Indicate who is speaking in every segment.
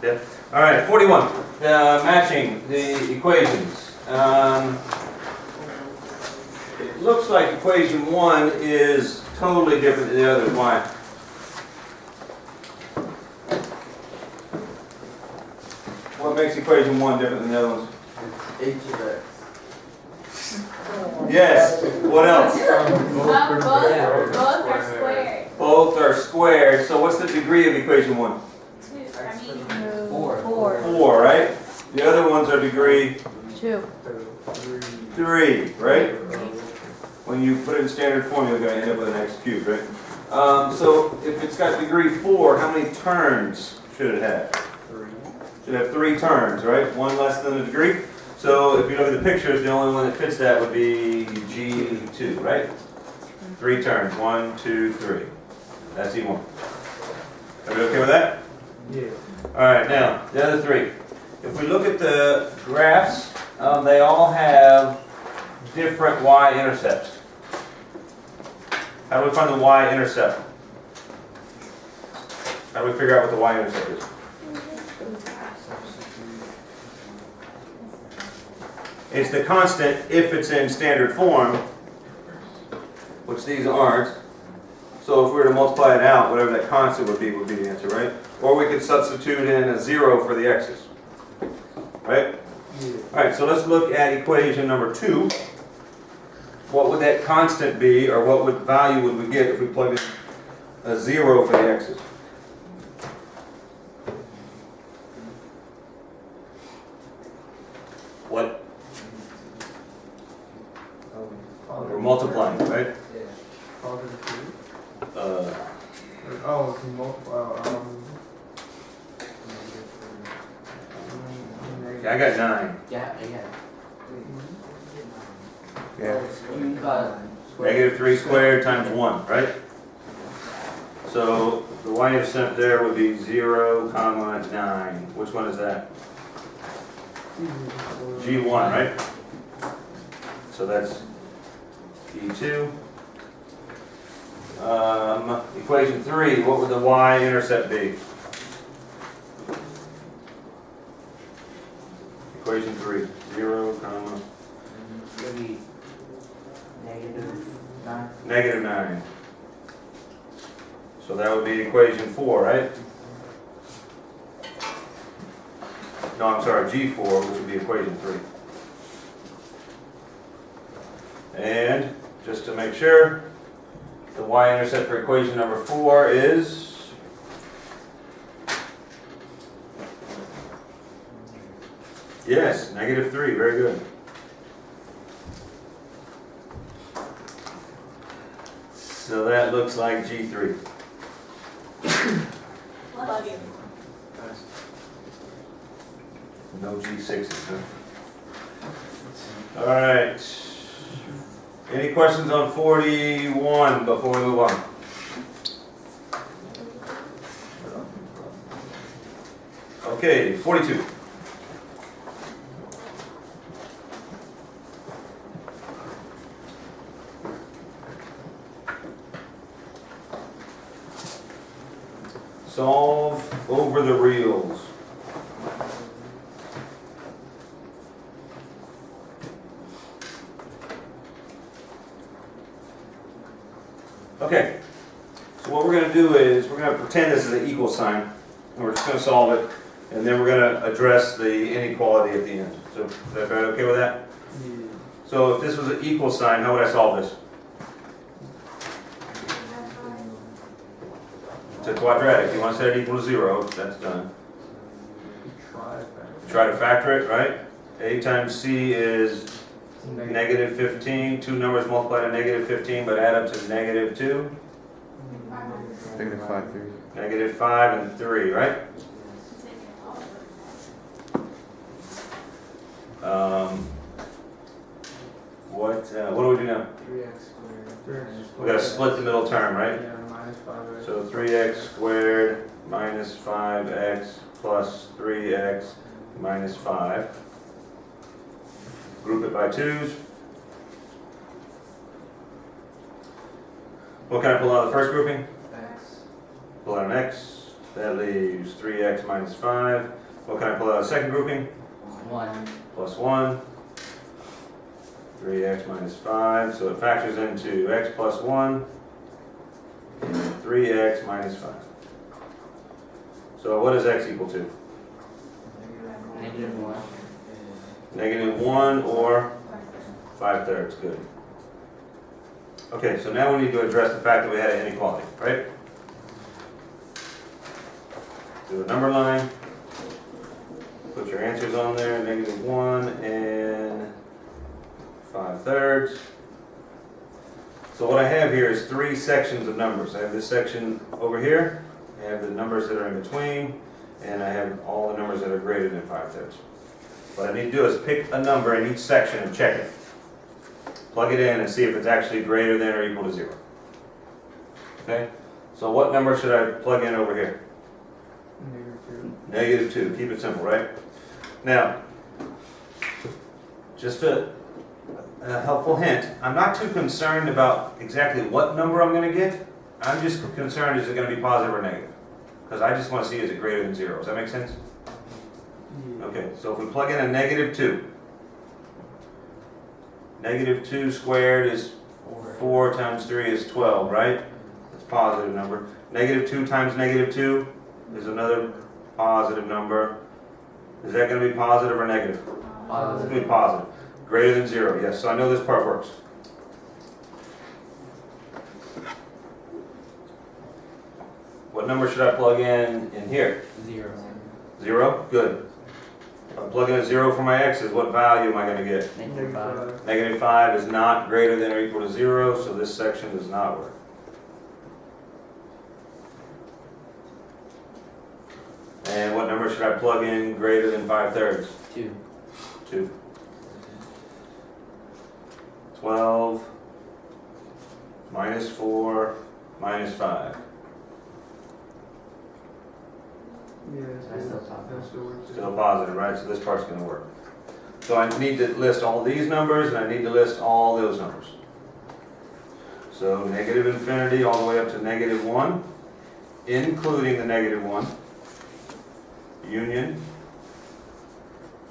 Speaker 1: Yeah. All right, 41. Matching the equations. It looks like equation 1 is totally different than the others. Why? What makes equation 1 different than the other ones?
Speaker 2: H of x.
Speaker 1: Yes. What else?
Speaker 3: Both are squared.
Speaker 1: Both are squared. So what's the degree of equation 1? 4, right? The other ones are degree 3, right? When you put it in standard form, you're going to end up with an x cubed, right? So if it's got degree 4, how many terms should it have?
Speaker 2: 3.
Speaker 1: Should have 3 terms, right? One less than the degree. So if you look at the pictures, the only one that fits that would be G2, right? 3 terms. 1, 2, 3. That's E1. Are we okay with that?
Speaker 2: Yeah.
Speaker 1: All right, now, the other 3. If we look at the graphs, they all have different y-intercepts. How do we find the y-intercept? How do we figure out what the y-intercept is? It's the constant if it's in standard form, which these aren't. So if we were to multiply it out, whatever that constant would be the answer, right? Or we could substitute in a 0 for the x's, right?
Speaker 2: Yeah.
Speaker 1: All right, so let's look at equation number 2. What would that constant be, or what value would we get if we plugged in a 0 for the x's? What? We're multiplying, right?
Speaker 2: Yeah. Positive 2. Oh, we can multiply.
Speaker 1: Okay, I got 9.
Speaker 4: Yeah.
Speaker 1: Yeah.
Speaker 4: Negative.
Speaker 1: -3 squared times 1, right? So the y-intercept there would be 0, comma 9. Which one is that? G1, right? So that's E2. Equation 3, what would the y-intercept be? Equation 3, 0, comma
Speaker 4: Maybe -9.
Speaker 1: -9. So that would be equation 4, right? No, I'm sorry, G4, which would be equation 3. And just to make sure, the y-intercept for equation number 4 is yes, -3. Very good. So that looks like G3. No G6s, huh? All right. Any questions on 41 before we move on? Okay, 42. Solve over the reals. Okay, so what we're going to do is we're going to pretend this is an equal sign, and we're just going to solve it, and then we're going to address the inequality at the end. So is everybody okay with that?
Speaker 2: Yeah.
Speaker 1: So if this was an equal sign, how would I solve this? It's a quadratic. You want to set it equal to 0, that's done. Try to factor it, right? A times C is -15. 2 numbers multiplied to -15, but add up to -2.
Speaker 5: -5, 3.
Speaker 1: -5 and 3, right? What do we do now?
Speaker 2: 3x squared.
Speaker 1: We got to split the middle term, right?
Speaker 2: Yeah, minus 5x.
Speaker 1: So 3x squared minus 5x plus 3x minus 5. Group it by 2's. What can I pull out of the first grouping?
Speaker 2: X.
Speaker 1: Pull out an x. That leaves 3x minus 5. What can I pull out? Second grouping?
Speaker 4: 1.
Speaker 1: Plus 1. 3x minus 5. So it factors into x plus 1 and 3x minus 5. So what is x equal to?
Speaker 4: -1.
Speaker 1: -1 or 5/3. Good. Okay, so now we need to address the fact that we had an inequality, right? Do a number line. Put your answers on there, -1 and 5/3. So what I have here is 3 sections of numbers. I have this section over here, I have the numbers that are in between, and I have all the numbers that are greater than 5/3. What I need to do is pick a number in each section and check it. Plug it in and see if it's actually greater than or equal to 0. Okay? So what number should I plug in over here? -2. Keep it simple, right? Now, just a helpful hint. I'm not too concerned about exactly what number I'm going to get. I'm just concerned, is it going to be positive or negative? Because I just want to see, is it greater than 0? Does that make sense? Okay, so if we plug in a -2. -2 squared is 4 times 3 is 12, right? That's a positive number. -2 times -2 is another positive number. Is that going to be positive or negative?
Speaker 4: Positive.
Speaker 1: It's going to be positive. Greater than 0, yes. So I know this part works. What number should I plug in here?
Speaker 4: 0.
Speaker 1: 0? Good. If I'm plugging in 0 for my x's, what value am I going to get?
Speaker 4: -5.
Speaker 1: -5 is not greater than or equal to 0, so this section does not work. And what number should I plug in greater than 5/3?
Speaker 4: 2.
Speaker 1: 2. 12 minus 4 minus 5.
Speaker 2: Yeah,
Speaker 4: That's still positive.
Speaker 2: that still works.
Speaker 1: Still positive, right? So this part's going to work. So I need to list all these numbers, and I need to list all those numbers. So negative infinity all the way up to -1, including the -1, union,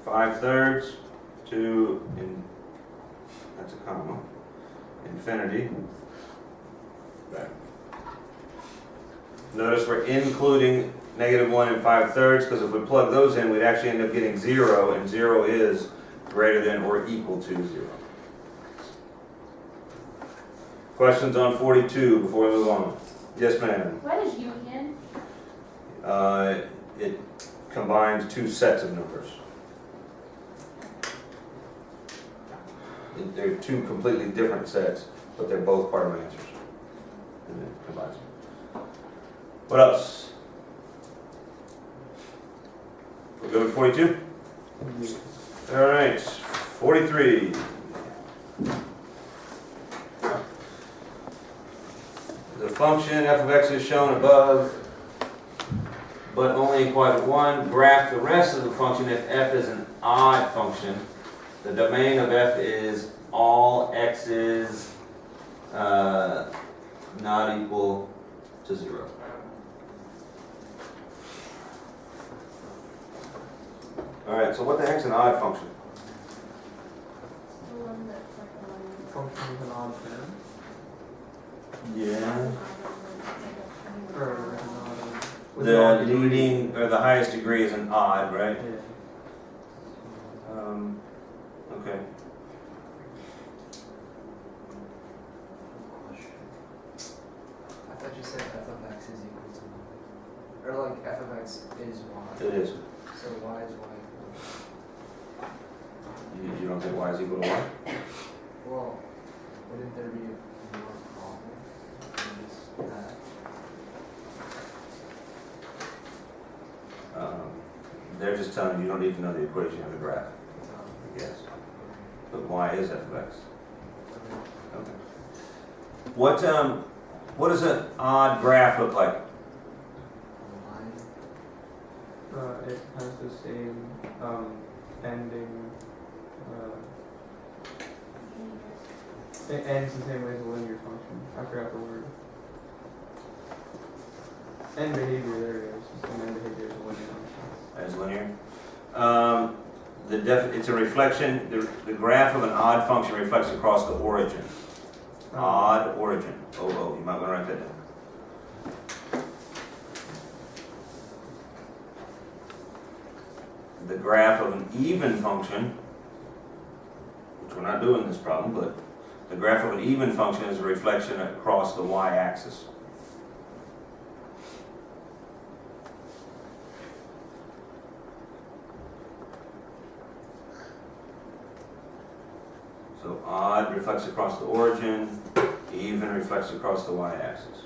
Speaker 1: 5/3 to, that's a comma, infinity. Back. Notice we're including -1 and 5/3, because if we plug those in, we'd actually end up getting 0, and 0 is greater than or equal to 0. Questions on 42 before we move on? Yes, ma'am.
Speaker 3: What is union?
Speaker 1: It combines 2 sets of numbers. They're 2 completely different sets, but they're both part of my answers. And it combines them. What else? We'll go with 42? All right, 43. The function f of x is shown above, but only in quadrant 1. Graph the rest of the function if f is an odd function. The domain of f is all x's not equal to 0. All right, so what the heck's an odd function?
Speaker 3: The one that's like a line.
Speaker 2: Function with an odd term.
Speaker 1: Yeah.
Speaker 2: Or like an odd. with
Speaker 1: The
Speaker 2: an odd degree.
Speaker 1: leading, or the highest degree is an odd, right?
Speaker 2: Yeah.
Speaker 1: Okay.
Speaker 5: I thought you said f of x is equal to 1. Or like f of x is y.
Speaker 1: It is.
Speaker 5: So y is y.
Speaker 1: You don't think y is equal to 1?
Speaker 5: Well, wouldn't there be more problem than just that?
Speaker 1: They're just telling you you don't need to know the equation of the graph, I guess. But y is f of x. Okay. What does an odd graph look like?
Speaker 2: It has the same ending. It ends the same way as a linear function. I forgot the word. End behavior, there it is. And then behavior is linear function.
Speaker 1: as linear. It's a reflection, the graph of an odd function reflects across the origin. Odd origin. Oh, you might want to write that down. The graph of an even function, which we're not doing this problem, but the graph of an even function is a reflection across the y-axis. So odd reflects across the origin, even reflects across the y-axis.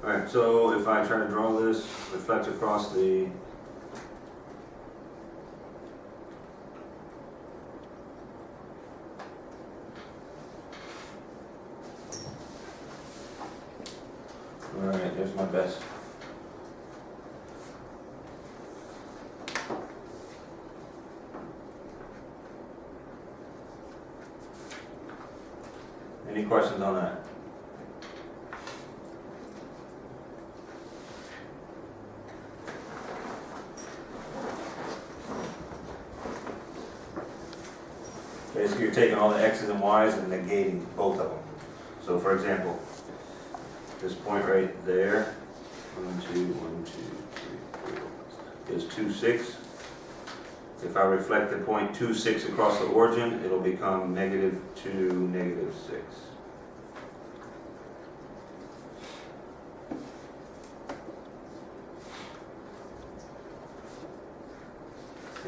Speaker 1: Alright, so if I try to draw this, reflects across the Alright, there's my best. Any questions on that? Basically, you're taking all the x's and y's and negating both of them. So for example, this point right there, 1, 2, 1, 2, 3, 4, is 2, 6. If I reflect the point 2, 6 across the origin, it'll become negative 2, negative 6.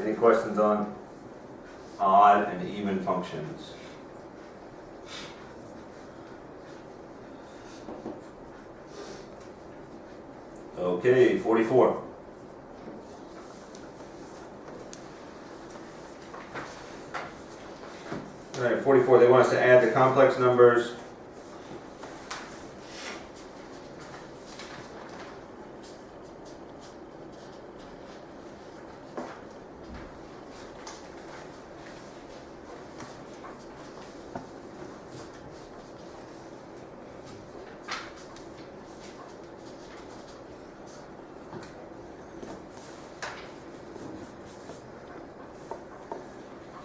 Speaker 1: Any questions on odd and even functions? Okay, 44. All right, 44, they want us to add the complex numbers.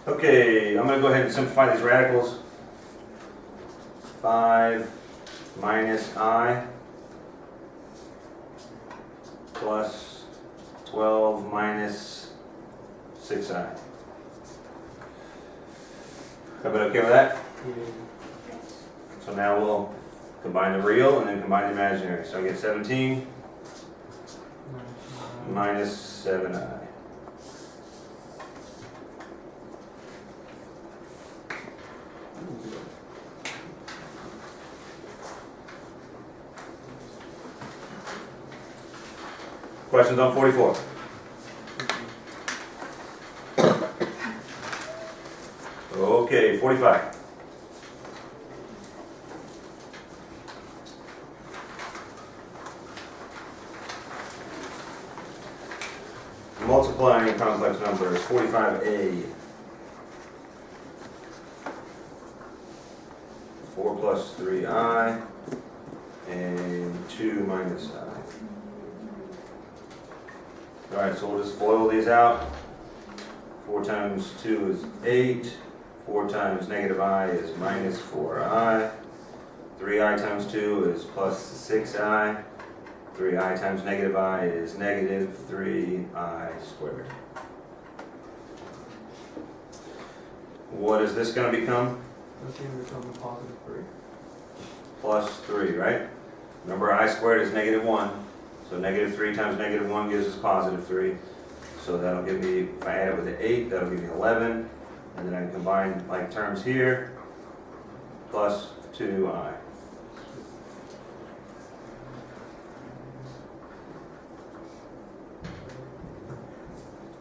Speaker 1: Okay, I'm going to go ahead and simplify these radicals. 5 minus I plus 12 minus 6I. Everybody okay with that? So now we'll combine the real and then combine the imaginary. So I get 17 minus 7I. Questions on 44? Okay, 45. Multiplying complex numbers, 45a. 4 plus 3i and 2 minus I. Alright, so we'll just FOIL these out. 4 times 2 is 8. 4 times negative I is minus 4i. 3i times 2 is plus 6i. 3i times negative I is negative 3i squared. What is this going to become?
Speaker 2: That's going to become a positive 3.
Speaker 1: Plus 3, right? Remember, I squared is negative 1. So negative 3 times negative 1 gives us positive 3. So that'll give me, if I add it with the 8, that'll give me 11. And then I can combine like terms here, plus 2i.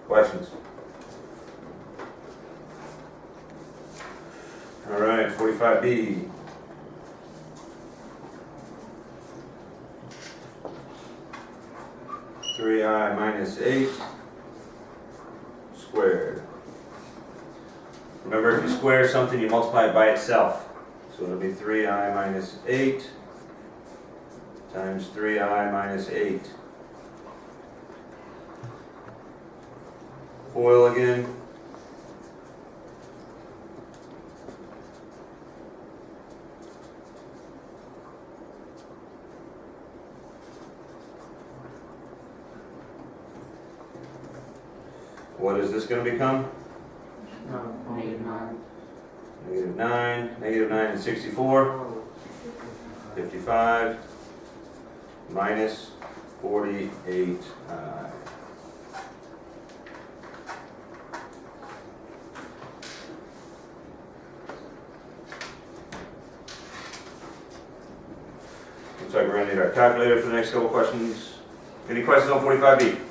Speaker 1: Questions? All right, 45b. Three I minus 8 squared. Remember, if you square something, you multiply it by itself. So it'll be 3i minus 8 times 3i minus 8. FOIL again. What is this going to become?
Speaker 4: Negative 9.
Speaker 1: Negative 9 and 64. 55 minus 48. Looks like we're going to need our calculator for the next couple questions. Any questions on 45B?